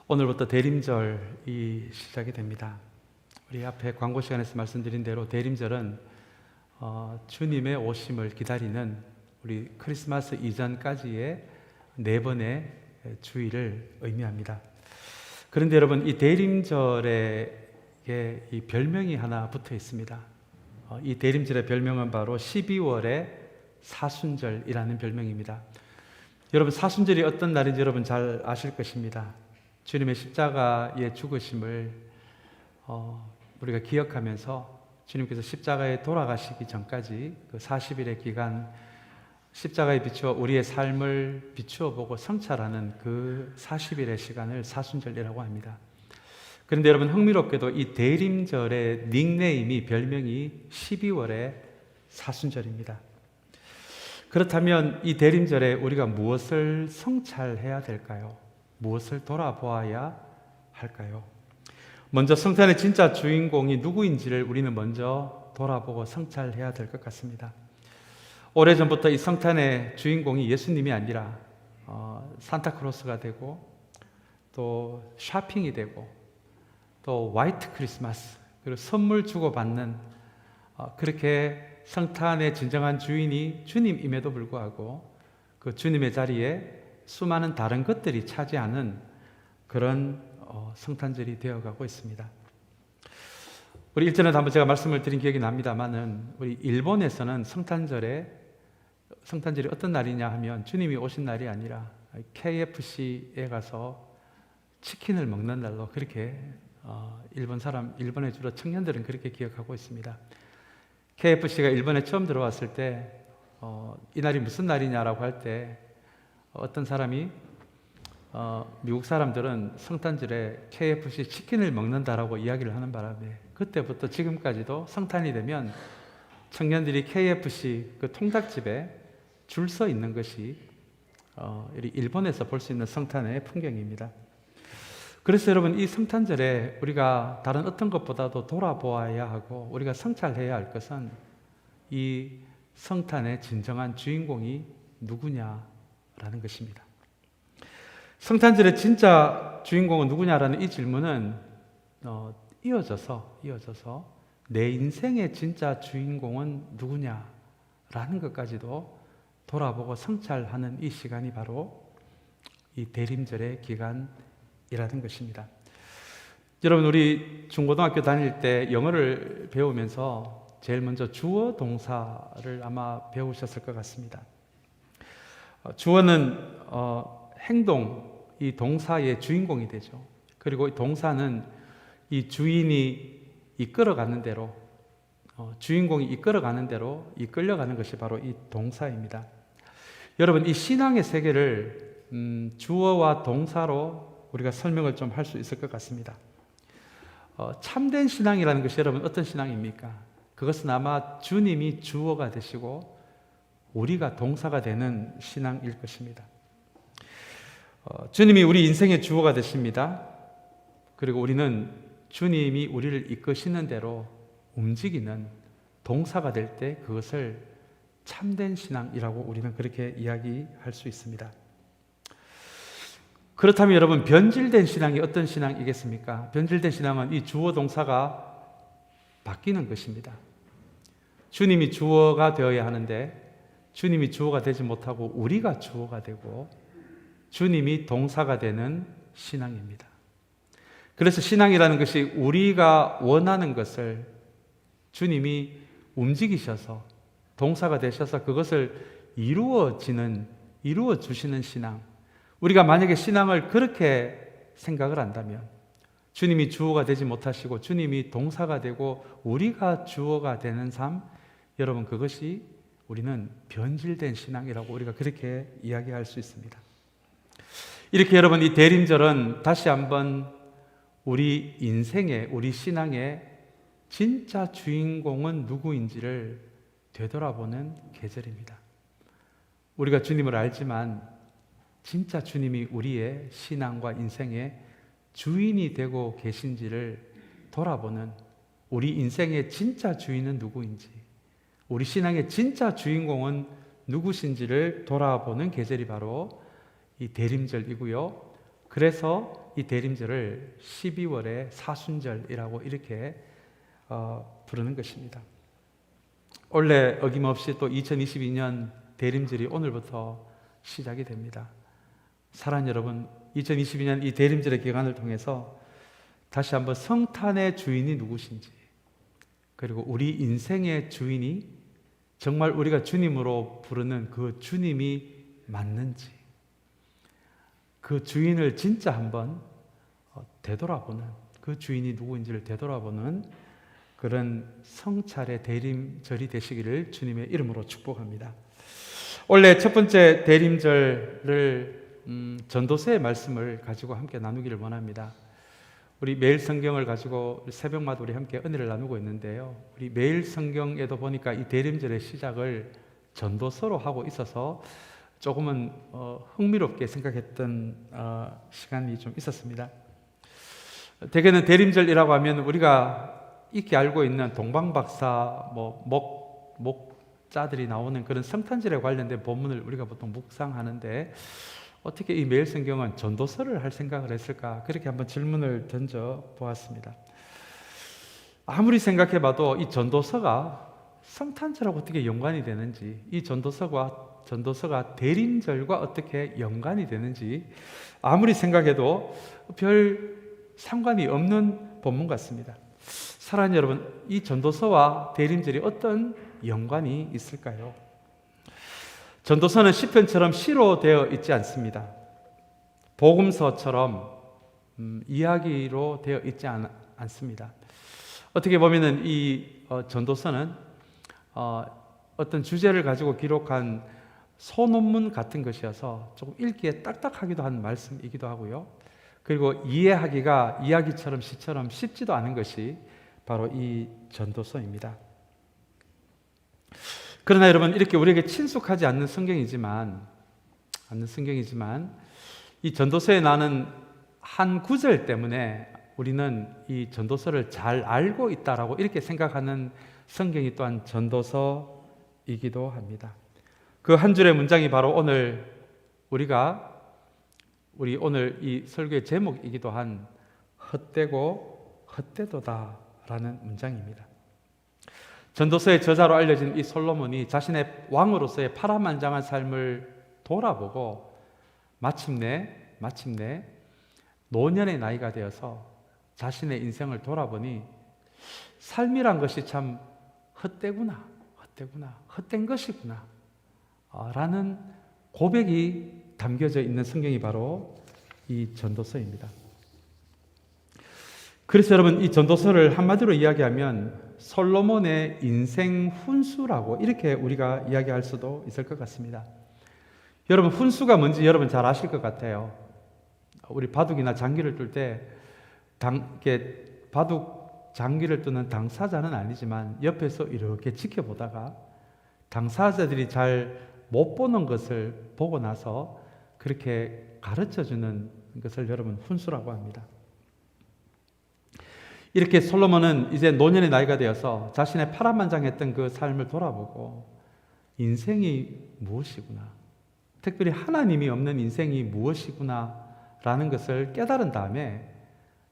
오늘부터 대림절이 시작이 됩니다. 우리 앞에 광고 시간에서 말씀드린 대로 대림절은 주님의 오심을 기다리는 우리 크리스마스 이전까지의 4번의 주일을 의미합니다. 그런데 여러분, 이 대림절에 이 별명이 하나 붙어 있습니다. 이 대림절의 별명은 바로 12월의 사순절이라는 별명입니다. 여러분, 사순절이 어떤 날인지 여러분 잘 아실 것입니다. 주님의 십자가의 죽으심을 우리가 기억하면서 주님께서 십자가에 돌아가시기 전까지 그 40일의 기간 십자가에 비추어 우리의 삶을 비추어 보고 성찰하는 그 40일의 시간을 사순절이라고 합니다. 그런데 여러분, 흥미롭게도 이 대림절의 닉네임이 별명이 12월의 사순절입니다. 그렇다면 이 대림절에 우리가 무엇을 성찰해야 될까요? 무엇을 돌아보아야 할까요? 먼저 성탄의 진짜 주인공이 누구인지를 우리는 먼저 돌아보고 성찰해야 될 것 같습니다. 오래전부터 이 성탄의 주인공이 예수님이 아니라 산타크로스가 되고 또 쇼핑이 되고 또 화이트 크리스마스, 그리고 선물 주고받는 그렇게 성탄의 진정한 주인이 주님임에도 불구하고 그 주님의 자리에 수많은 다른 것들이 차지하는 그런 성탄절이 되어가고 있습니다. 우리 일전에도 한번 제가 말씀을 드린 기억이 납니다만은 우리 일본에서는 성탄절이 어떤 날이냐 하면 주님이 오신 날이 아니라 KFC에 가서 치킨을 먹는 날로 그렇게 일본의 주로 청년들은 그렇게 기억하고 있습니다. KFC가 일본에 처음 들어왔을 때 이 날이 무슨 날이냐라고 할 때 어떤 사람이 미국 사람들은 성탄절에 KFC 치킨을 먹는다라고 이야기를 하는 바람에 그때부터 지금까지도 성탄이 되면 청년들이 KFC 그 통닭집에 줄 서 있는 것이 일본에서 볼 수 있는 성탄의 풍경입니다. 그래서 여러분, 이 성탄절에 우리가 다른 어떤 것보다도 돌아보아야 하고 우리가 성찰해야 할 것은 이 성탄의 진정한 주인공이 누구냐라는 것입니다. 성탄절의 진짜 주인공은 누구냐라는 이 질문은 이어져서 내 인생의 진짜 주인공은 누구냐라는 것까지도 돌아보고 성찰하는 이 시간이 바로 이 대림절의 기간이라는 것입니다. 여러분, 우리 중고등학교 다닐 때 영어를 배우면서 제일 먼저 주어 동사를 아마 배우셨을 것 같습니다. 주어는 행동, 이 동사의 주인공이 되죠. 그리고 이 동사는 이 주인이 이끌어가는 대로, 주인공이 이끌어가는 대로 이끌려가는 것이 바로 이 동사입니다. 여러분, 이 신앙의 세계를 주어와 동사로 우리가 설명을 좀 할 수 있을 것 같습니다. 참된 신앙이라는 것이 여러분 어떤 신앙입니까? 그것은 아마 주님이 주어가 되시고 우리가 동사가 되는 신앙일 것입니다. 주님이 우리 인생의 주어가 되십니다. 그리고 우리는 주님이 우리를 이끄시는 대로 움직이는 동사가 될 때 그것을 참된 신앙이라고 우리는 그렇게 이야기할 수 있습니다. 그렇다면 여러분, 변질된 신앙이 어떤 신앙이겠습니까? 변질된 신앙은 이 주어 동사가 바뀌는 것입니다. 주님이 주어가 되어야 하는데 주님이 주어가 되지 못하고 우리가 주어가 되고 주님이 동사가 되는 신앙입니다. 그래서 신앙이라는 것이 우리가 원하는 것을 주님이 움직이셔서 동사가 되셔서 그것을 이루어 주시는 신앙. 우리가 만약에 신앙을 그렇게 생각을 한다면 주님이 주어가 되지 못하시고 주님이 동사가 되고 우리가 주어가 되는 삶, 여러분, 그것이 우리는 변질된 신앙이라고 우리가 그렇게 이야기할 수 있습니다. 이렇게 여러분, 이 대림절은 다시 한번 우리 인생의, 우리 신앙의 진짜 주인공은 누구인지를 되돌아보는 계절입니다. 우리가 주님을 알지만 진짜 주님이 우리의 신앙과 인생의 주인이 되고 계신지를 돌아보는, 우리 인생의 진짜 주인은 누구인지, 우리 신앙의 진짜 주인공은 누구신지를 돌아보는 계절이 바로 이 대림절이고요. 그래서 이 대림절을 12월의 사순절이라고 이렇게 부르는 것입니다. 원래 어김없이 또 2022년 대림절이 오늘부터 시작이 됩니다. 사랑하는 여러분, 2022년 이 대림절의 기간을 통해서 다시 한번 성탄의 주인이 누구신지, 그리고 우리 인생의 주인이 정말 우리가 주님으로 부르는 그 주님이 맞는지, 그 주인을 진짜 한번 되돌아보는, 그 주인이 누구인지를 되돌아보는 그런 성찰의 대림절이 되시기를 주님의 이름으로 축복합니다. 원래 첫 번째 대림절을 전도서의 말씀을 가지고 함께 나누기를 원합니다. 우리 매일 성경을 가지고 새벽마다 우리 함께 은혜를 나누고 있는데요. 우리 매일 성경에도 보니까 이 대림절의 시작을 전도서로 하고 있어서 조금은 흥미롭게 생각했던 시간이 좀 있었습니다. 대개는 대림절이라고 하면 우리가 익히 알고 있는 동방박사, 목자들이 나오는 그런 성탄절에 관련된 본문을 우리가 보통 묵상하는데, 어떻게 이 매일 성경은 전도서를 할 생각을 했을까? 그렇게 한번 질문을 던져 보았습니다. 아무리 생각해봐도 이 전도서가 성탄절하고 어떻게 연관이 되는지, 이 전도서가 대림절과 어떻게 연관이 되는지 아무리 생각해도 별 상관이 없는 본문 같습니다. 사랑하는 여러분, 이 전도서와 대림절이 어떤 연관이 있을까요? 전도서는 시편처럼 시로 되어 있지 않습니다. 복음서처럼 이야기로 되어 있지 않습니다. 어떻게 보면 이 전도서는 어떤 주제를 가지고 기록한 소논문 같은 것이어서 조금 읽기에 딱딱하기도 한 말씀이기도 하고요. 그리고 이해하기가 이야기처럼 시처럼 쉽지도 않은 것이 바로 이 전도서입니다. 그러나 여러분, 이렇게 우리에게 친숙하지 않는 성경이지만 이 전도서에 나는 한 구절 때문에 우리는 이 전도서를 잘 알고 있다라고 이렇게 생각하는 성경이 또한 전도서이기도 합니다. 그 한 줄의 문장이 바로 오늘 오늘 이 설교의 제목이기도 한 헛되고 헛되도다라는 문장입니다. 전도서의 저자로 알려진 이 솔로몬이 자신의 왕으로서의 파란만장한 삶을 돌아보고 마침내 노년의 나이가 되어서 자신의 인생을 돌아보니 삶이란 것이 참 헛된 것이구나 라는 고백이 담겨져 있는 성경이 바로 이 전도서입니다. 그래서 여러분, 이 전도서를 한마디로 이야기하면 솔로몬의 인생 훈수라고 이렇게 우리가 이야기할 수도 있을 것 같습니다. 여러분, 훈수가 뭔지 여러분 잘 아실 것 같아요. 우리 바둑이나 장기를 뜰 때 바둑 장기를 뜨는 당사자는 아니지만 옆에서 이렇게 지켜보다가 당사자들이 잘 못 보는 것을 보고 나서 그렇게 가르쳐주는 것을 여러분 훈수라고 합니다. 이렇게 솔로몬은 이제 노년의 나이가 되어서 자신의 파란만장했던 그 삶을 돌아보고 인생이 무엇이구나, 특별히 하나님이 없는 인생이 무엇이구나 라는 것을 깨달은 다음에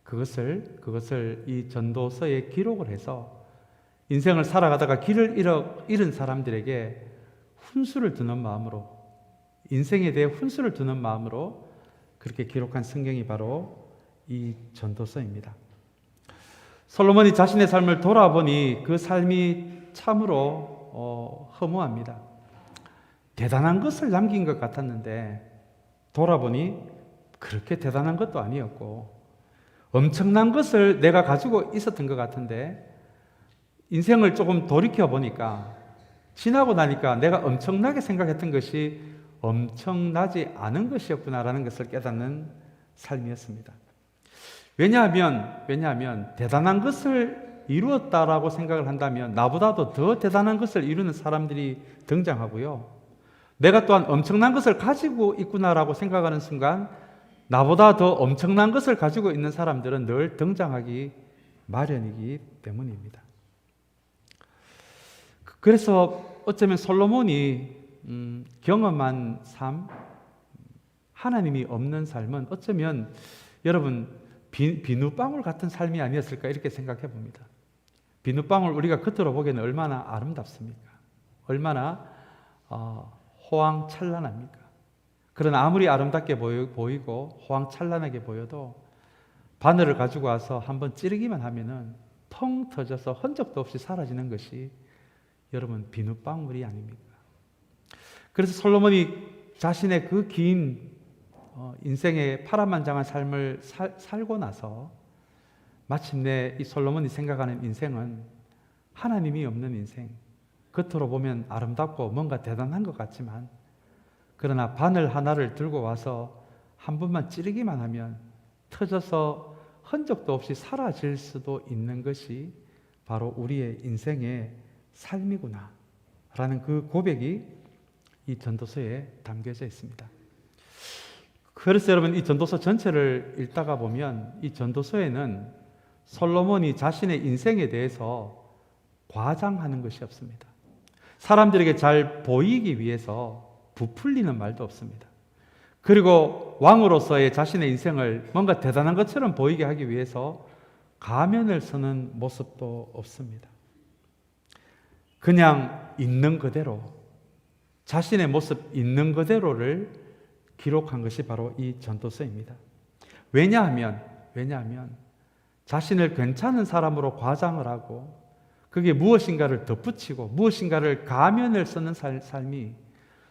그것을 이 전도서에 기록을 해서 인생을 살아가다가 길을 잃은 사람들에게 훈수를 두는 마음으로, 인생에 대해 훈수를 두는 마음으로 그렇게 기록한 성경이 바로 이 전도서입니다. 솔로몬이 자신의 삶을 돌아보니 그 삶이 참으로 허무합니다. 대단한 것을 남긴 것 같았는데 돌아보니 그렇게 대단한 것도 아니었고, 엄청난 것을 내가 가지고 있었던 것 같은데 인생을 조금 돌이켜 보니까, 지나고 나니까 내가 엄청나게 생각했던 것이 엄청나지 않은 것이었구나라는 것을 깨닫는 삶이었습니다. 왜냐하면 대단한 것을 이루었다라고 생각을 한다면 나보다도 더 대단한 것을 이루는 사람들이 등장하고요, 내가 또한 엄청난 것을 가지고 있구나라고 생각하는 순간 나보다 더 엄청난 것을 가지고 있는 사람들은 늘 등장하기 마련이기 때문입니다. 그래서 어쩌면 솔로몬이 경험한 삶, 하나님이 없는 삶은 어쩌면 여러분 비누방울 같은 삶이 아니었을까 이렇게 생각해 봅니다. 비누방울 우리가 겉으로 보기에는 얼마나 아름답습니까? 얼마나 호황찬란합니까? 그러나 아무리 아름답게 보이고 호황찬란하게 보여도 바늘을 가지고 와서 한번 찌르기만 하면은 펑 터져서 흔적도 없이 사라지는 것이 여러분 비누방울이 아닙니까? 그래서 솔로몬이 자신의 그 긴 인생의 파란만장한 삶을 살고 나서 마침내 이 솔로몬이 생각하는 인생은 하나님이 없는 인생, 겉으로 보면 아름답고 뭔가 대단한 것 같지만 그러나 바늘 하나를 들고 와서 한 번만 찌르기만 하면 터져서 흔적도 없이 사라질 수도 있는 것이 바로 우리의 인생의 삶이구나 라는 그 고백이 이 전도서에 담겨져 있습니다. 그래서 여러분 이 전도서 전체를 읽다가 보면 이 전도서에는 솔로몬이 자신의 인생에 대해서 과장하는 것이 없습니다. 사람들에게 잘 보이기 위해서 부풀리는 말도 없습니다. 그리고 왕으로서의 자신의 인생을 뭔가 대단한 것처럼 보이게 하기 위해서 가면을 쓰는 모습도 없습니다. 그냥 있는 그대로, 자신의 모습 있는 그대로를 기록한 것이 바로 이 전도서입니다. 왜냐하면 자신을 괜찮은 사람으로 과장을 하고 그게 무엇인가를 덧붙이고 무엇인가를 가면을 쓰는 삶이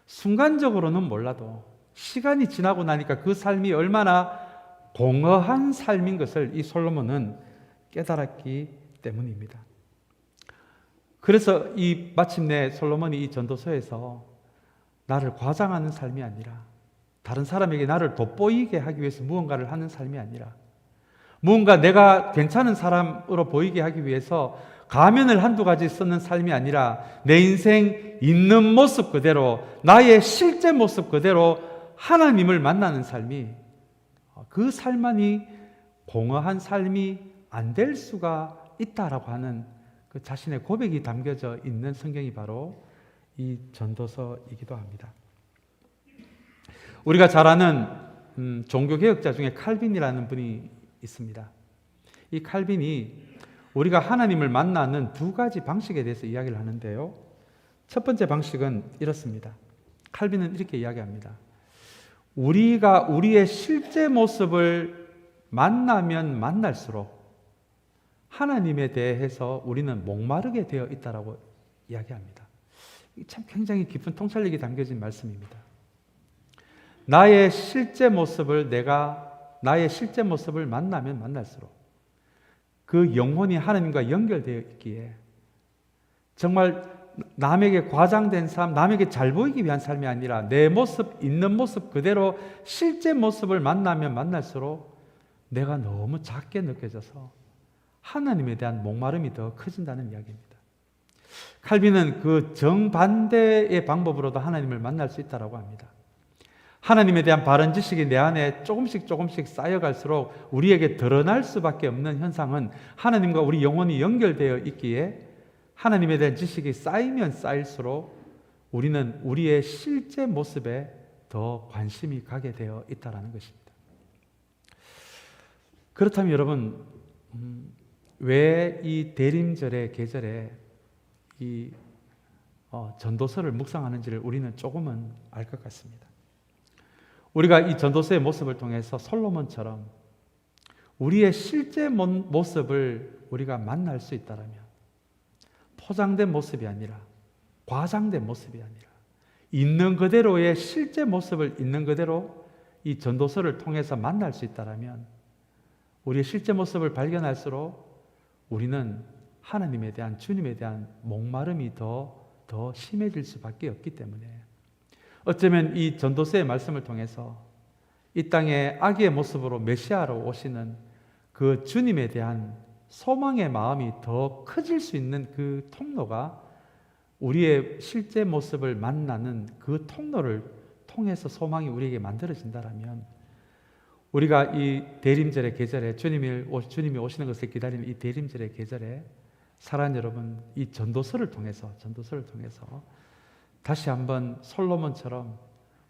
순간적으로는 몰라도 시간이 지나고 나니까 그 삶이 얼마나 공허한 삶인 것을 이 솔로몬은 깨달았기 때문입니다. 그래서 마침내 솔로몬이 이 전도서에서 나를 과장하는 삶이 아니라 다른 사람에게 나를 돋보이게 하기 위해서 무언가를 하는 삶이 아니라 무언가 내가 괜찮은 사람으로 보이게 하기 위해서 가면을 한두 가지 쓰는 삶이 아니라 내 인생 있는 모습 그대로 나의 실제 모습 그대로 하나님을 만나는 삶이 그 삶만이 공허한 삶이 안 될 수가 있다라고 하는 그 자신의 고백이 담겨져 있는 성경이 바로 이 전도서이기도 합니다. 우리가 잘 아는 종교개혁자 중에 칼빈이라는 분이 있습니다. 이 칼빈이 우리가 하나님을 만나는 두 가지 방식에 대해서 이야기를 하는데요. 첫 번째 방식은 이렇습니다. 칼빈은 이렇게 이야기합니다. 우리가 우리의 실제 모습을 만나면 만날수록 하나님에 대해서 우리는 목마르게 되어 있다라고 이야기합니다. 참 굉장히 깊은 통찰력이 담겨진 말씀입니다. 나의 실제 모습을 만나면 만날수록 그 영혼이 하나님과 연결되어 있기에 정말 남에게 과장된 삶, 남에게 잘 보이기 위한 삶이 아니라 내 모습, 있는 모습 그대로 실제 모습을 만나면 만날수록 내가 너무 작게 느껴져서 하나님에 대한 목마름이 더 커진다는 이야기입니다. 칼빈은 그 정반대의 방법으로도 하나님을 만날 수 있다고 합니다. 하나님에 대한 바른 지식이 내 안에 조금씩 쌓여갈수록 우리에게 드러날 수밖에 없는 현상은 하나님과 우리 영혼이 연결되어 있기에 하나님에 대한 지식이 쌓이면 쌓일수록 우리는 우리의 실제 모습에 더 관심이 가게 되어 있다는 것입니다. 그렇다면 여러분, 왜 이 대림절의 계절에 이 전도서를 묵상하는지를 우리는 조금은 알 것 같습니다. 우리가 이 전도서의 모습을 통해서 솔로몬처럼 우리의 실제 모습을 우리가 만날 수 있다면 포장된 모습이 아니라 과장된 모습이 아니라 있는 그대로의 실제 모습을 있는 그대로 이 전도서를 통해서 만날 수 있다면 우리의 실제 모습을 발견할수록 우리는 하나님에 대한 주님에 대한 목마름이 더 심해질 수밖에 없기 때문에 어쩌면 이 전도서의 말씀을 통해서 이 땅에 아기의 모습으로 메시아로 오시는 그 주님에 대한 소망의 마음이 더 커질 수 있는 그 통로가 우리의 실제 모습을 만나는 그 통로를 통해서 소망이 우리에게 만들어진다면 우리가 이 대림절의 계절에 주님이 오시는 것을 기다리는 이 대림절의 계절에 사랑하는 여러분, 이 전도서를 통해서 다시 한번 솔로몬처럼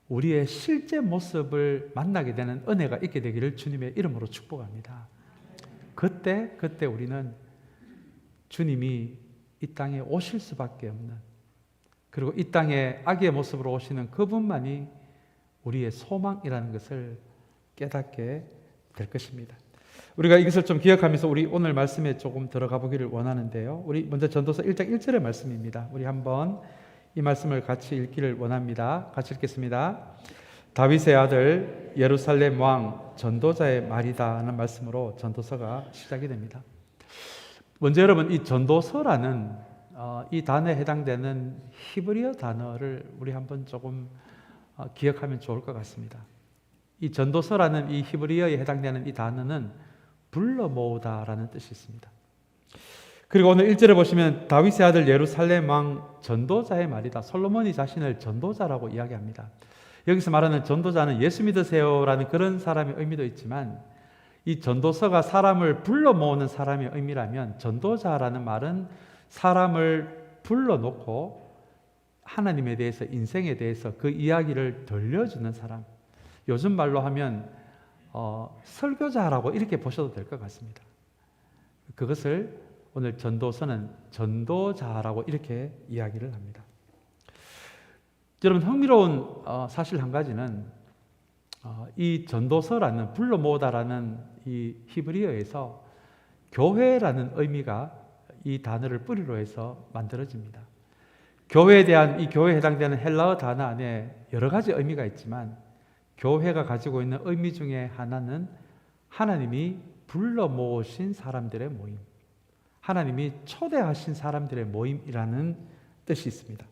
우리의 실제 모습을 만나게 되는 은혜가 있게 되기를 주님의 이름으로 축복합니다. 그때 우리는 주님이 이 땅에 오실 수밖에 없는, 그리고 이 땅에 아기의 모습으로 오시는 그분만이 우리의 소망이라는 것을 깨닫게 될 것입니다. 우리가 이것을 좀 기억하면서 우리 오늘 말씀에 조금 들어가 보기를 원하는데요. 우리 먼저 전도서 1장 1절의 말씀입니다. 우리 한번 이 말씀을 같이 읽기를 원합니다. 같이 읽겠습니다. 다윗의 아들 예루살렘 왕 전도자의 말이다 하는 말씀으로 전도서가 시작이 됩니다. 먼저 여러분, 이 전도서라는 이 단어에 해당되는 히브리어 단어를 우리 한번 조금 기억하면 좋을 것 같습니다. 이 전도서라는 이 히브리어에 해당되는 이 단어는 불러 모으다라는 뜻이 있습니다. 그리고 오늘 1절에 보시면 다윗의 아들 예루살렘 왕 전도자의 말이다. 솔로몬이 자신을 전도자라고 이야기합니다. 여기서 말하는 전도자는 예수 믿으세요라는 그런 사람의 의미도 있지만, 이 전도서가 사람을 불러 모으는 사람의 의미라면, 전도자라는 말은 사람을 불러놓고 하나님에 대해서, 인생에 대해서 그 이야기를 들려주는 사람, 요즘 말로 하면 설교자라고 이렇게 보셔도 될 것 같습니다. 그것을 오늘 전도서는 전도자라고 이렇게 이야기를 합니다. 여러분, 흥미로운 사실 한 가지는 이 전도서라는, 불러 모으다라는 이 히브리어에서 교회라는 의미가 이 단어를 뿌리로 해서 만들어집니다. 교회에 대한, 이 교회에 해당되는 헬라어 단어 안에 여러 가지 의미가 있지만, 교회가 가지고 있는 의미 중에 하나는 하나님이 불러 모으신 사람들의 모임, 하나님이 초대하신 사람들의 모임이라는 뜻이 있습니다.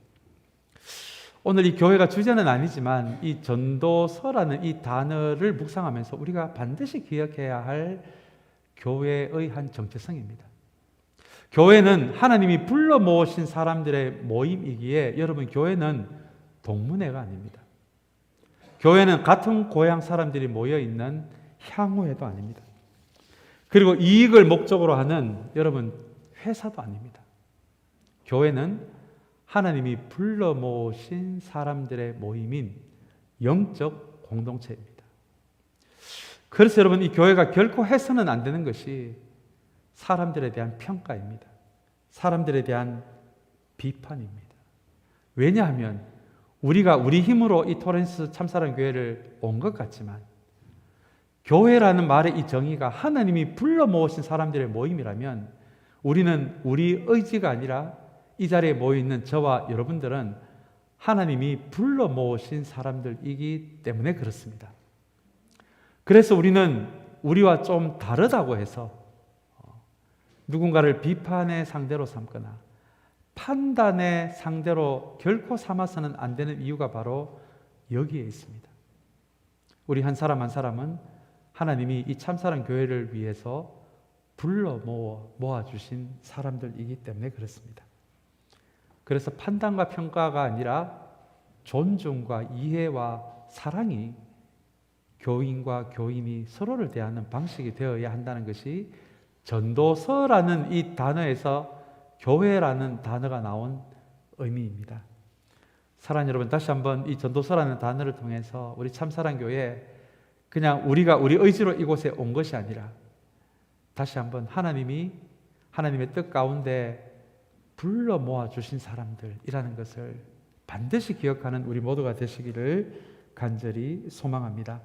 오늘 이 교회가 주제는 아니지만 이 전도서라는 이 단어를 묵상하면서 우리가 반드시 기억해야 할 교회의 한 정체성입니다. 교회는 하나님이 불러 모으신 사람들의 모임이기에, 여러분, 교회는 동문회가 아닙니다. 교회는 같은 고향 사람들이 모여있는 향후회도 아닙니다. 그리고 이익을 목적으로 하는, 여러분, 회사도 아닙니다. 교회는 하나님이 불러 모으신 사람들의 모임인 영적 공동체입니다. 그래서 여러분, 이 교회가 결코 해서는 안 되는 것이 사람들에 대한 평가입니다. 사람들에 대한 비판입니다. 왜냐하면 우리가 우리 힘으로 이 토렌스 참사랑 교회를 온 것 같지만, 교회라는 말의 이 정의가 하나님이 불러 모으신 사람들의 모임이라면, 우리는 우리 의지가 아니라 이 자리에 모여있는 저와 여러분들은 하나님이 불러 모으신 사람들이기 때문에 그렇습니다. 그래서 우리는 우리와 좀 다르다고 해서 누군가를 비판의 상대로 삼거나 판단의 상대로 결코 삼아서는 안 되는 이유가 바로 여기에 있습니다. 우리 한 사람 한 사람은 하나님이 이 참사랑 교회를 위해서 불러 모아주신 사람들이기 때문에 그렇습니다. 그래서 판단과 평가가 아니라 존중과 이해와 사랑이 교인과 교인이 서로를 대하는 방식이 되어야 한다는 것이 전도서라는 이 단어에서 교회라는 단어가 나온 의미입니다. 사랑하는 여러분, 다시 한번 이 전도서라는 단어를 통해서 우리 참사랑교회, 그냥 우리가 우리 의지로 이곳에 온 것이 아니라 다시 한번 하나님의 뜻 가운데 불러 모아주신 사람들이라는 것을 반드시 기억하는 우리 모두가 되시기를 간절히 소망합니다.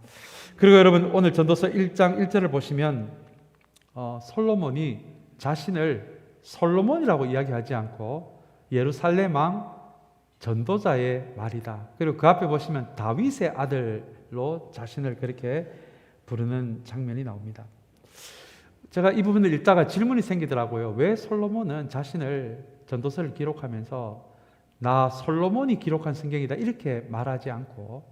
그리고 여러분, 오늘 전도서 1장 1절을 보시면 솔로몬이 자신을 솔로몬이라고 이야기하지 않고 예루살렘 왕 전도자의 말이다. 그리고 그 앞에 보시면 다윗의 아들로 자신을 그렇게 부르는 장면이 나옵니다. 제가 이 부분을 읽다가 질문이 생기더라고요. 왜 솔로몬은 자신을 전도서를 기록하면서 나 솔로몬이 기록한 성경이다 이렇게 말하지 않고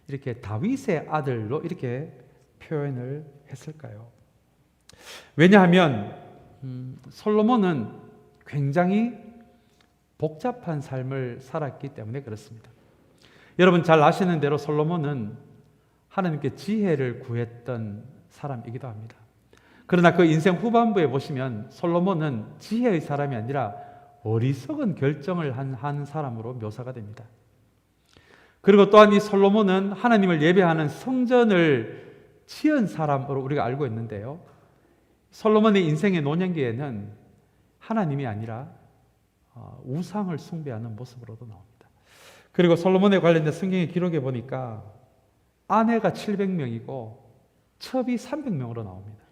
이렇게 다윗의 아들로 이렇게 표현을 했을까요? 왜냐하면 솔로몬은 굉장히 복잡한 삶을 살았기 때문에 그렇습니다. 여러분 잘 아시는 대로 솔로몬은 하나님께 지혜를 구했던 사람이기도 합니다. 그러나 그 인생 후반부에 보시면 솔로몬은 지혜의 사람이 아니라 어리석은 결정을 한 사람으로 묘사가 됩니다. 그리고 또한 이 솔로몬은 하나님을 예배하는 성전을 지은 사람으로 우리가 알고 있는데요. 솔로몬의 인생의 노년기에는 하나님이 아니라 우상을 숭배하는 모습으로도 나옵니다. 그리고 솔로몬에 관련된 성경의 기록에 보니까 아내가 700명이고 첩이 300명으로 나옵니다.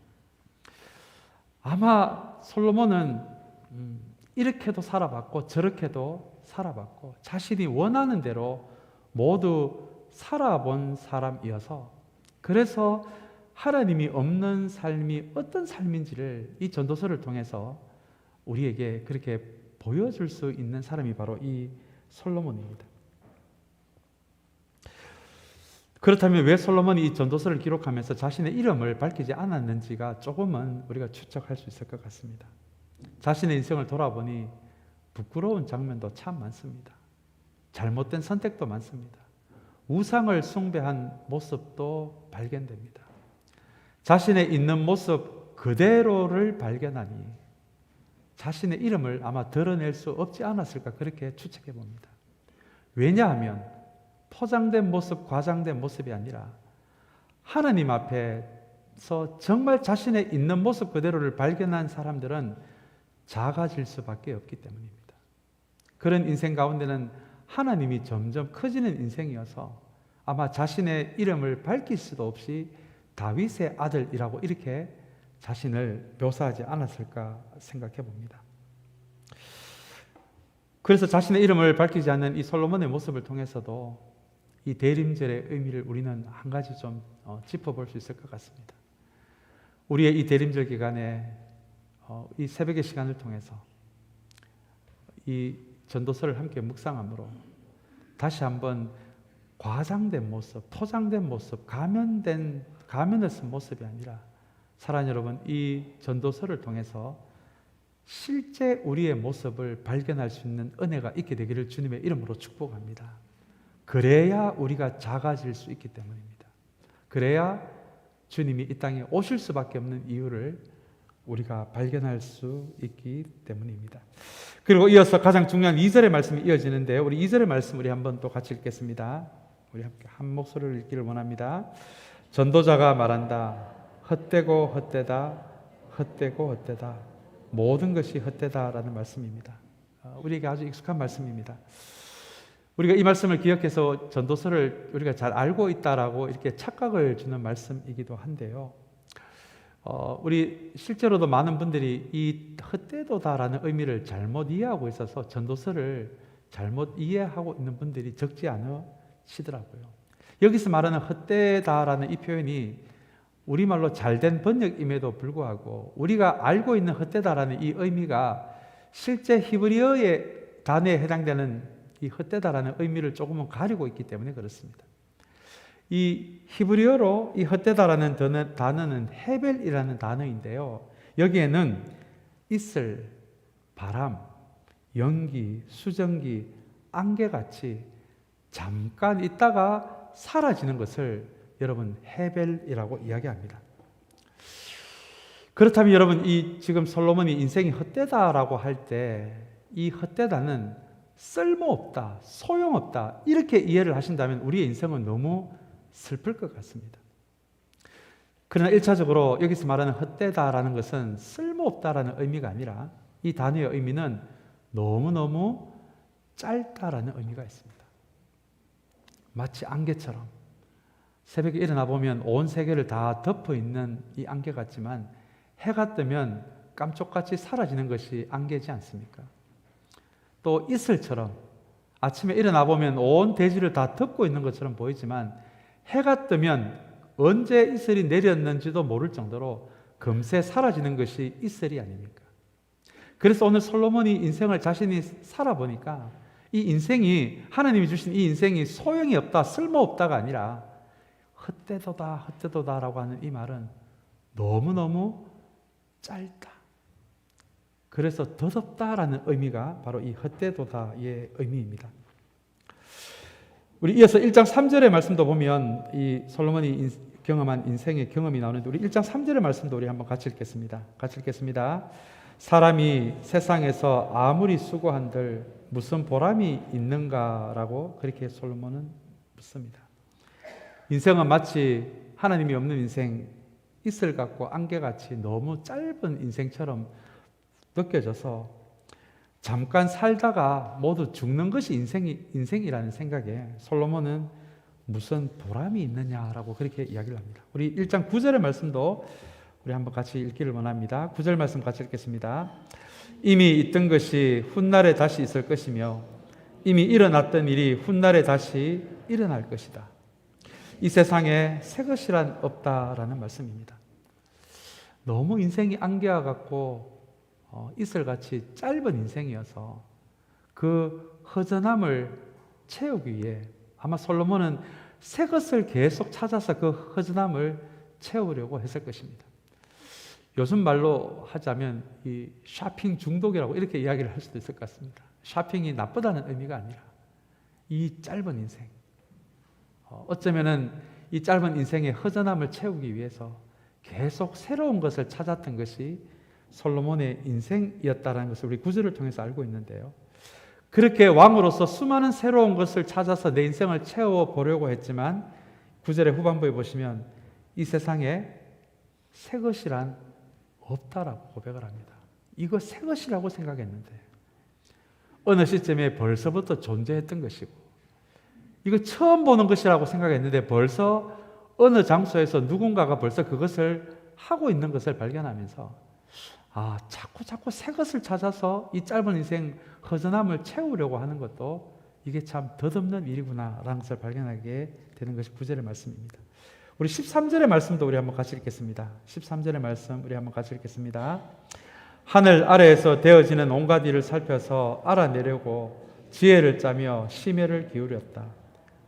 아마 솔로몬은 이렇게도 살아봤고 저렇게도 살아봤고 자신이 원하는 대로 모두 살아본 사람이어서, 그래서 하나님이 없는 삶이 어떤 삶인지를 이 전도서를 통해서 우리에게 그렇게 보여줄 수 있는 사람이 바로 이 솔로몬입니다. 그렇다면 왜 솔로몬이 이 전도서를 기록하면서 자신의 이름을 밝히지 않았는지가 조금은 우리가 추측할 수 있을 것 같습니다. 자신의 인생을 돌아보니 부끄러운 장면도 참 많습니다. 잘못된 선택도 많습니다. 우상을 숭배한 모습도 발견됩니다. 자신의 있는 모습 그대로를 발견하니 자신의 이름을 아마 드러낼 수 없지 않았을까, 그렇게 추측해 봅니다. 왜냐하면 포장된 모습, 과장된 모습이 아니라 하나님 앞에서 정말 자신의 있는 모습 그대로를 발견한 사람들은 작아질 수밖에 없기 때문입니다. 그런 인생 가운데는 하나님이 점점 커지는 인생이어서 아마 자신의 이름을 밝힐 수도 없이 다윗의 아들이라고 이렇게 자신을 묘사하지 않았을까 생각해 봅니다. 그래서 자신의 이름을 밝히지 않는 이 솔로몬의 모습을 통해서도 이 대림절의 의미를 우리는 한 가지 좀 짚어볼 수 있을 것 같습니다. 우리의 이 대림절 기간에 이 새벽의 시간을 통해서 이 전도서를 함께 묵상함으로 다시 한번 과장된 모습, 포장된 모습, 가면을 쓴 모습이 아니라 사랑하는 여러분, 이 전도서를 통해서 실제 우리의 모습을 발견할 수 있는 은혜가 있게 되기를 주님의 이름으로 축복합니다. 그래야 우리가 작아질 수 있기 때문입니다. 그래야 주님이 이 땅에 오실 수밖에 없는 이유를 우리가 발견할 수 있기 때문입니다. 그리고 이어서 가장 중요한 2절의 말씀이 이어지는데요. 우리 2절의 말씀 우리 한번 또 같이 읽겠습니다. 우리 함께 한 목소리를 읽기를 원합니다. 전도자가 말한다. 헛되고 헛되다. 헛되고 헛되다. 모든 것이 헛되다라는 말씀입니다. 우리에게 아주 익숙한 말씀입니다. 우리가 이 말씀을 기억해서 전도서를 우리가 잘 알고 있다라고 이렇게 착각을 주는 말씀이기도 한데요. 우리 실제로도 많은 분들이 이 헛되도다라는 의미를 잘못 이해하고 있어서 전도서를 잘못 이해하고 있는 분들이 적지 않으시더라고요. 여기서 말하는 헛되다라는 이 표현이 우리말로 잘된 번역임에도 불구하고 우리가 알고 있는 헛되다라는 이 의미가 실제 히브리어의 단어에 해당되는 이 헛되다라는 의미를 조금은 가리고 있기 때문에 그렇습니다. 이 히브리어로 이 헛되다라는 단어는 헤벨이라는 단어인데요. 여기에는 이슬, 바람, 연기, 수정기, 안개같이 잠깐 있다가 사라지는 것을 여러분 헤벨이라고 이야기합니다. 그렇다면 여러분, 이 지금 솔로몬이 인생이 헛되다라고 할 때 이 헛되다는 쓸모없다, 소용없다 이렇게 이해를 하신다면 우리의 인생은 너무 슬플 것 같습니다. 그러나 1차적으로 여기서 말하는 헛되다라는 것은 쓸모없다라는 의미가 아니라 이 단어의 의미는 너무너무 짧다라는 의미가 있습니다. 마치 안개처럼 새벽에 일어나 보면 온 세계를 다 덮어 있는 이 안개 같지만 해가 뜨면 깜짝같이 사라지는 것이 안개지 않습니까? 또 이슬처럼 아침에 일어나 보면 온 대지를 다 덮고 있는 것처럼 보이지만 해가 뜨면 언제 이슬이 내렸는지도 모를 정도로 금세 사라지는 것이 이슬이 아닙니까? 그래서 오늘 솔로몬이 인생을 자신이 살아보니까 이 인생이, 하나님이 주신 이 인생이 소용이 없다, 쓸모없다가 아니라 헛되도다, 헛되도다라고 하는 이 말은 너무너무 짧다. 그래서 더덥다라는 의미가 바로 이 헛되도다의 의미입니다. 우리 이어서 1장 3절의 말씀도 보면 이 솔로몬이 경험한 인생의 경험이 나오는데 우리 1장 3절의 말씀도 우리 한번 같이 읽겠습니다. 같이 읽겠습니다. 사람이 세상에서 아무리 수고한들 무슨 보람이 있는가라고 그렇게 솔로몬은 묻습니다. 인생은 마치 하나님이 없는 인생, 이슬 같고 안개같이 너무 짧은 인생처럼 느껴져서 잠깐 살다가 모두 죽는 것이 인생이라는 생각에 솔로몬은 무슨 보람이 있느냐라고 그렇게 이야기를 합니다. 우리 1장 9절의 말씀도 우리 한번 같이 읽기를 원합니다. 9절 말씀 같이 읽겠습니다. 이미 있던 것이 훗날에 다시 있을 것이며 이미 일어났던 일이 훗날에 다시 일어날 것이다. 이 세상에 새 것이란 없다라는 말씀입니다. 너무 인생이 안개와 같고 이슬같이 짧은 인생이어서 그 허전함을 채우기 위해 아마 솔로몬은 새 것을 계속 찾아서 그 허전함을 채우려고 했을 것입니다. 요즘 말로 하자면 이 쇼핑 중독이라고 이렇게 이야기를 할 수도 있을 것 같습니다. 쇼핑이 나쁘다는 의미가 아니라 이 짧은 인생, 어쩌면은 이 짧은 인생의 허전함을 채우기 위해서 계속 새로운 것을 찾았던 것이 솔로몬의 인생이었다는 것을 우리 구절을 통해서 알고 있는데요. 그렇게 왕으로서 수많은 새로운 것을 찾아서 내 인생을 채워보려고 했지만 구절의 후반부에 보시면 이 세상에 새 것이란 없다라고 고백을 합니다. 이거 새 것이라고 생각했는데 어느 시점에 벌써부터 존재했던 것이고 이거 처음 보는 것이라고 생각했는데 벌써 어느 장소에서 누군가가 벌써 그것을 하고 있는 것을 발견하면서 자꾸 새 것을 찾아서 이 짧은 인생 허전함을 채우려고 하는 것도 이게 참 덧없는 일이구나라는 것을 발견하게 되는 것이 9절의 말씀입니다. 우리 13절의 말씀도 우리 한번 같이 읽겠습니다. 13절의 말씀 우리 한번 같이 읽겠습니다. 하늘 아래에서 되어지는 온갖 일을 살펴서 알아내려고 지혜를 짜며 심혈을 기울였다.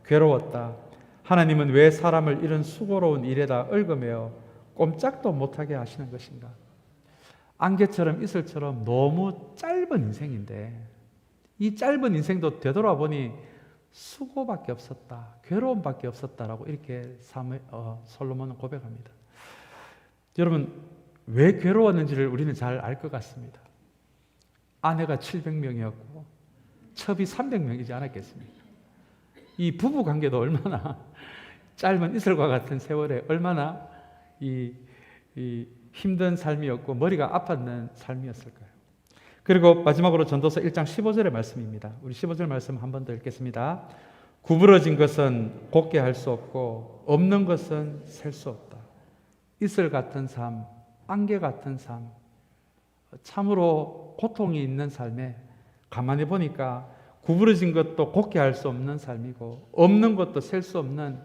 괴로웠다. 하나님은 왜 사람을 이런 수고로운 일에다 얽으며 꼼짝도 못하게 하시는 것인가? 안개처럼 이슬처럼 너무 짧은 인생인데 이 짧은 인생도 되돌아보니 수고밖에 없었다. 괴로움밖에 없었다라고 이렇게 솔로몬은 고백합니다. 여러분 왜 괴로웠는지를 우리는 잘 알 것 같습니다. 아내가 700명이었고 첩이 300명이지 않았겠습니까? 이 부부 관계도 얼마나 짧은 이슬과 같은 세월에 얼마나 이 힘든 삶이었고 머리가 아팠는 삶이었을까요? 그리고 마지막으로 전도서 1장 15절의 말씀입니다. 우리 15절 말씀 한 번 더 읽겠습니다. 구부러진 것은 곧게 할 수 없고 없는 것은 셀 수 없다. 이슬 같은 삶, 안개 같은 삶, 참으로 고통이 있는 삶에 가만히 보니까 구부러진 것도 곧게 할 수 없는 삶이고 없는 것도 셀 수 없는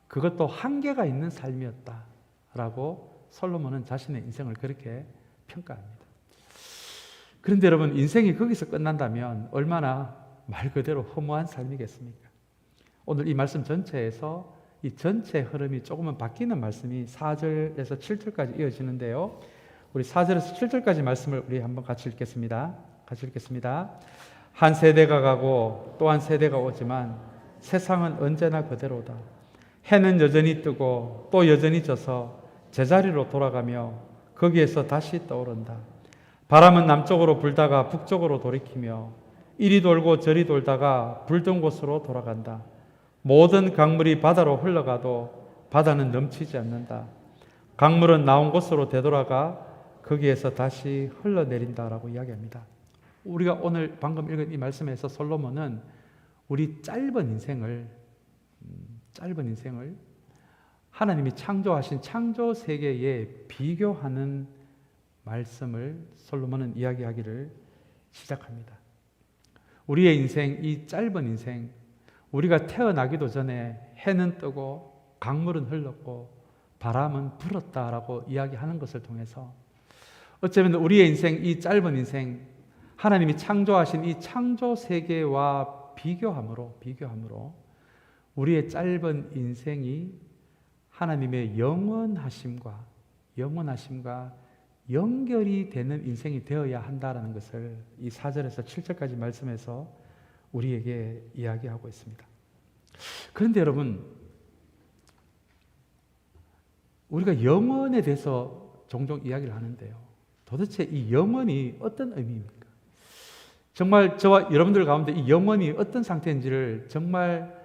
그것도 한계가 있는 삶이었다라고 솔로몬은 자신의 인생을 그렇게 평가합니다. 그런데 여러분 인생이 거기서 끝난다면 얼마나 말 그대로 허무한 삶이겠습니까? 오늘 이 말씀 전체에서 이 전체 흐름이 조금은 바뀌는 말씀이 4절에서 7절까지 이어지는데요. 우리 4절에서 7절까지 말씀을 우리 한번 같이 읽겠습니다. 같이 읽겠습니다. 한 세대가 가고 또 한 세대가 오지만 세상은 언제나 그대로다. 해는 여전히 뜨고 또 여전히 져서 제자리로 돌아가며 거기에서 다시 떠오른다. 바람은 남쪽으로 불다가 북쪽으로 돌이키며 이리 돌고 저리 돌다가 불던 곳으로 돌아간다. 모든 강물이 바다로 흘러가도 바다는 넘치지 않는다. 강물은 나온 곳으로 되돌아가 거기에서 다시 흘러내린다라고 이야기합니다. 우리가 오늘 방금 읽은 이 말씀에서 솔로몬은 우리 짧은 인생을 하나님이 창조하신 창조 세계에 비교하는 말씀을 솔로몬은 이야기하기를 시작합니다. 우리의 인생, 이 짧은 인생, 우리가 태어나기도 전에 해는 뜨고 강물은 흘렀고 바람은 불었다라고 이야기하는 것을 통해서 어쩌면 우리의 인생, 이 짧은 인생, 하나님이 창조하신 이 창조 세계와 비교함으로 우리의 짧은 인생이 하나님의 영원하심과 연결이 되는 인생이 되어야 한다는 것을 이 4절에서 7절까지 말씀에서 우리에게 이야기하고 있습니다. 그런데 여러분, 우리가 영원에 대해서 종종 이야기를 하는데요. 도대체 이 영원이 어떤 의미입니까? 정말 저와 여러분들 가운데 이 영원이 어떤 상태인지를 정말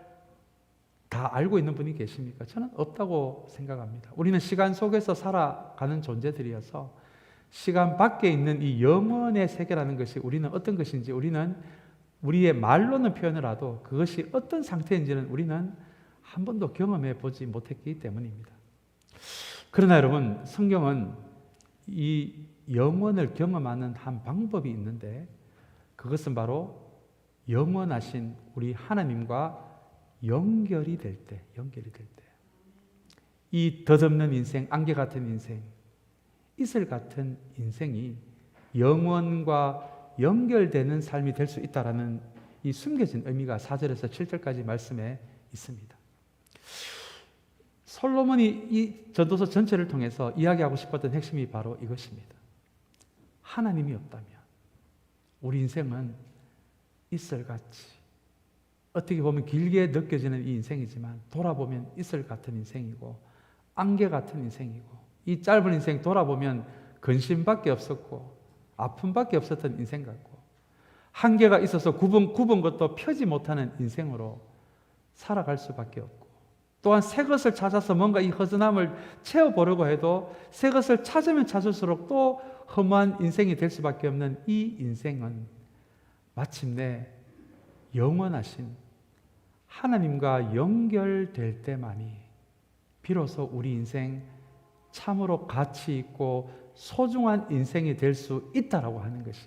다 알고 있는 분이 계십니까? 저는 없다고 생각합니다. 우리는 시간 속에서 살아가는 존재들이어서 시간 밖에 있는 이 영원의 세계라는 것이 우리는 어떤 것인지 우리는 우리의 말로는 표현을 하도 그것이 어떤 상태인지는 우리는 한 번도 경험해 보지 못했기 때문입니다. 그러나 여러분, 성경은 이 영원을 경험하는 한 방법이 있는데 그것은 바로 영원하신 우리 하나님과 연결이 될 때, 이 덧없는 인생, 안개 같은 인생, 이슬 같은 인생이 영원과 연결되는 삶이 될 수 있다라는 이 숨겨진 의미가 4절에서 7절까지 말씀에 있습니다. 솔로몬이 이 전도서 전체를 통해서 이야기하고 싶었던 핵심이 바로 이것입니다. 하나님이 없다면 우리 인생은 이슬같이 어떻게 보면 길게 느껴지는 이 인생이지만 돌아보면 이슬 같은 인생이고 안개 같은 인생이고 이 짧은 인생 돌아보면 근심밖에 없었고 아픔밖에 없었던 인생 같고 한계가 있어서 굽은 것도 펴지 못하는 인생으로 살아갈 수밖에 없고 또한 새 것을 찾아서 뭔가 이 허전함을 채워보려고 해도 새 것을 찾으면 찾을수록 또 허무한 인생이 될 수밖에 없는 이 인생은 마침내 영원하신 하나님과 연결될 때만이 비로소 우리 인생 참으로 가치 있고 소중한 인생이 될 수 있다라고 하는 것이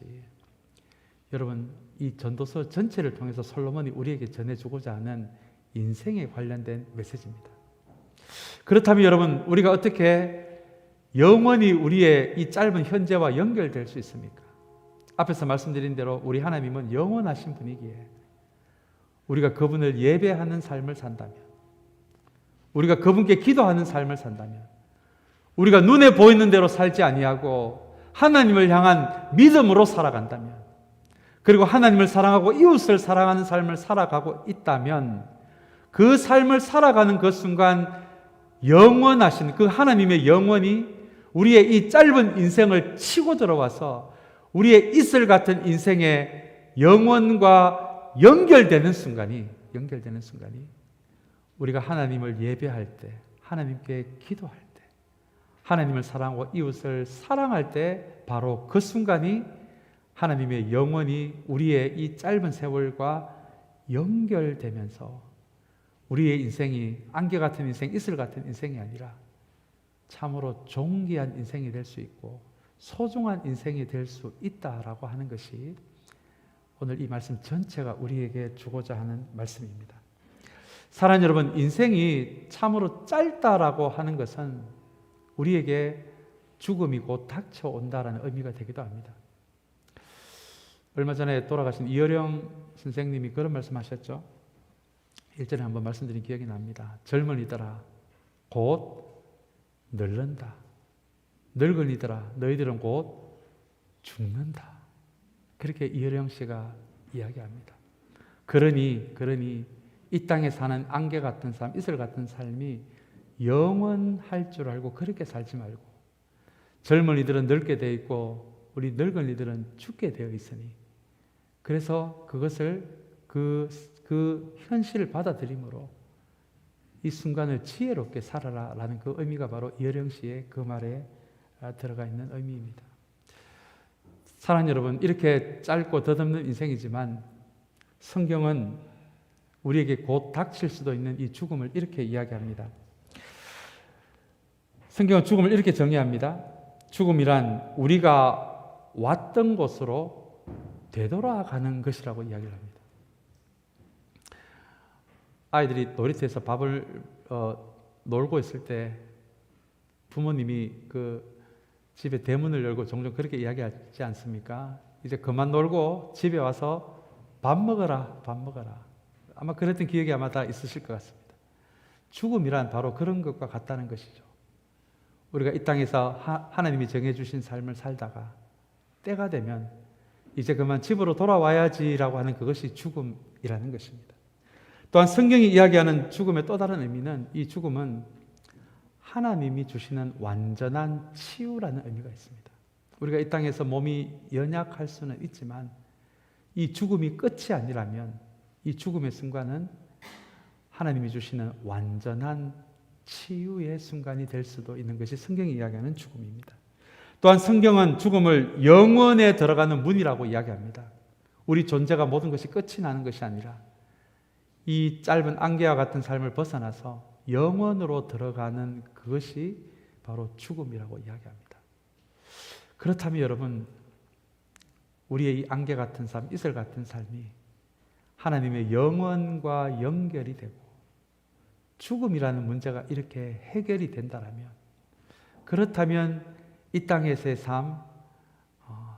여러분 이 전도서 전체를 통해서 솔로몬이 우리에게 전해주고자 하는 인생에 관련된 메시지입니다. 그렇다면 여러분 우리가 어떻게 영원히 우리의 이 짧은 현재와 연결될 수 있습니까? 앞에서 말씀드린 대로 우리 하나님은 영원하신 분이기에 우리가 그분을 예배하는 삶을 산다면 우리가 그분께 기도하는 삶을 산다면 우리가 눈에 보이는 대로 살지 아니하고 하나님을 향한 믿음으로 살아간다면 그리고 하나님을 사랑하고 이웃을 사랑하는 삶을 살아가고 있다면 그 삶을 살아가는 그 순간 영원하신 그 하나님의 영원이 우리의 이 짧은 인생을 치고 들어와서 우리의 이슬 같은 인생의 영원과 연결되는 순간이 우리가 하나님을 예배할 때, 하나님께 기도할 때, 하나님을 사랑하고 이웃을 사랑할 때 바로 그 순간이 하나님의 영원이 우리의 이 짧은 세월과 연결되면서 우리의 인생이 안개 같은 인생, 이슬 같은 인생이 아니라 참으로 존귀한 인생이 될 수 있고 소중한 인생이 될 수 있다라고 하는 것이 오늘 이 말씀 전체가 우리에게 주고자 하는 말씀입니다. 사랑하는 여러분, 인생이 참으로 짧다라고 하는 것은 우리에게 죽음이 곧 닥쳐온다라는 의미가 되기도 합니다. 얼마 전에 돌아가신 이어령 선생님이 그런 말씀하셨죠. 일전에 한번 말씀드린 기억이 납니다. 젊은이들아 곧 늙는다. 늙은이들아 너희들은 곧 죽는다. 그렇게 이어령 씨가 이야기합니다. 그러니 이 땅에 사는 안개 같은 삶, 이슬 같은 삶이 영원할 줄 알고 그렇게 살지 말고 젊은이들은 늙게 되어 있고 우리 늙은이들은 죽게 되어 있으니 그래서 그것을 그 현실을 받아들임으로 이 순간을 지혜롭게 살아라라는 그 의미가 바로 이어령 씨의 그 말에 들어가 있는 의미입니다. 사랑하는 여러분, 이렇게 짧고 덧없는 인생이지만 성경은 우리에게 곧 닥칠 수도 있는 이 죽음을 이렇게 이야기합니다. 성경은 죽음을 이렇게 정의합니다. 죽음이란 우리가 왔던 곳으로 되돌아가는 것이라고 이야기를 합니다. 아이들이 놀이터에서 밥을 놀고 있을 때 부모님이 그 집에 대문을 열고 종종 그렇게 이야기하지 않습니까? 이제 그만 놀고 집에 와서 밥 먹어라. 아마 그랬던 기억이 아마 다 있으실 것 같습니다. 죽음이란 바로 그런 것과 같다는 것이죠. 우리가 이 땅에서 하나님이 정해주신 삶을 살다가 때가 되면 이제 그만 집으로 돌아와야지라고 하는 그것이 죽음이라는 것입니다. 또한 성경이 이야기하는 죽음의 또 다른 의미는 이 죽음은 하나님이 주시는 완전한 치유라는 의미가 있습니다. 우리가 이 땅에서 몸이 연약할 수는 있지만 이 죽음이 끝이 아니라면 이 죽음의 순간은 하나님이 주시는 완전한 치유의 순간이 될 수도 있는 것이 성경이 이야기하는 죽음입니다. 또한 성경은 죽음을 영원에 들어가는 문이라고 이야기합니다. 우리 존재가 모든 것이 끝이 나는 것이 아니라 이 짧은 안개와 같은 삶을 벗어나서 영원으로 들어가는 그것이 바로 죽음이라고 이야기합니다. 그렇다면 여러분, 우리의 이 안개 같은 삶, 이슬 같은 삶이 하나님의 영원과 연결이 되고 죽음이라는 문제가 이렇게 해결이 된다면, 그렇다면 이 땅에서의 삶,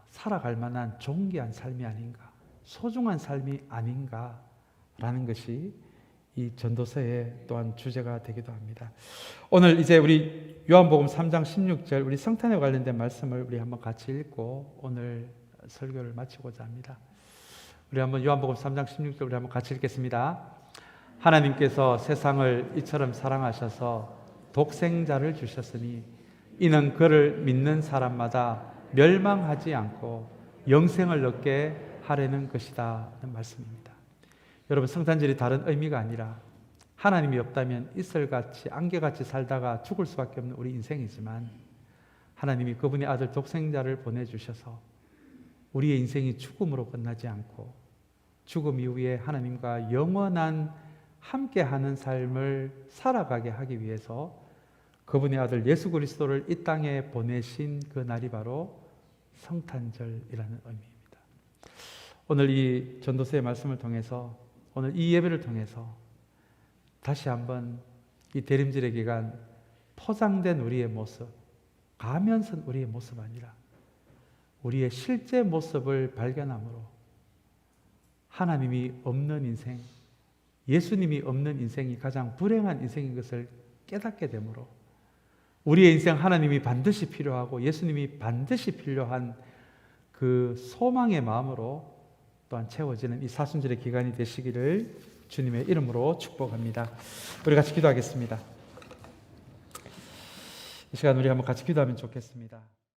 살아갈 만한 존귀한 삶이 아닌가, 소중한 삶이 아닌가라는 것이 이 전도서의 또한 주제가 되기도 합니다. 오늘 이제 우리 요한복음 3장 16절 우리 성탄에 관련된 말씀을 우리 한번 같이 읽고 오늘 설교를 마치고자 합니다. 우리 한번 요한복음 3장 16절 우리 한번 같이 읽겠습니다. 하나님께서 세상을 이처럼 사랑하셔서 독생자를 주셨으니 이는 그를 믿는 사람마다 멸망하지 않고 영생을 얻게 하려는 것이다 는 말씀입니다. 여러분, 성탄절이 다른 의미가 아니라 하나님이 없다면 이슬같이 안개같이 살다가 죽을 수밖에 없는 우리 인생이지만 하나님이 그분의 아들 독생자를 보내주셔서 우리의 인생이 죽음으로 끝나지 않고 죽음 이후에 하나님과 영원한 함께하는 삶을 살아가게 하기 위해서 그분의 아들 예수 그리스도를 이 땅에 보내신 그 날이 바로 성탄절이라는 의미입니다. 오늘 이 전도서의 말씀을 통해서, 오늘 이 예배를 통해서 다시 한번 이 대림절의 기간 포장된 우리의 모습, 가면 쓴 우리의 모습 아니라 우리의 실제 모습을 발견함으로 하나님이 없는 인생, 예수님이 없는 인생이 가장 불행한 인생인 것을 깨닫게 되므로 우리의 인생 하나님이 반드시 필요하고 예수님이 반드시 필요한 그 소망의 마음으로 또한 채워지는 이 사순절의 기간이 되시기를 주님의 이름으로 축복합니다. 우리 같이 기도하겠습니다. 이 시간 우리 한번 같이 기도하면 좋겠습니다.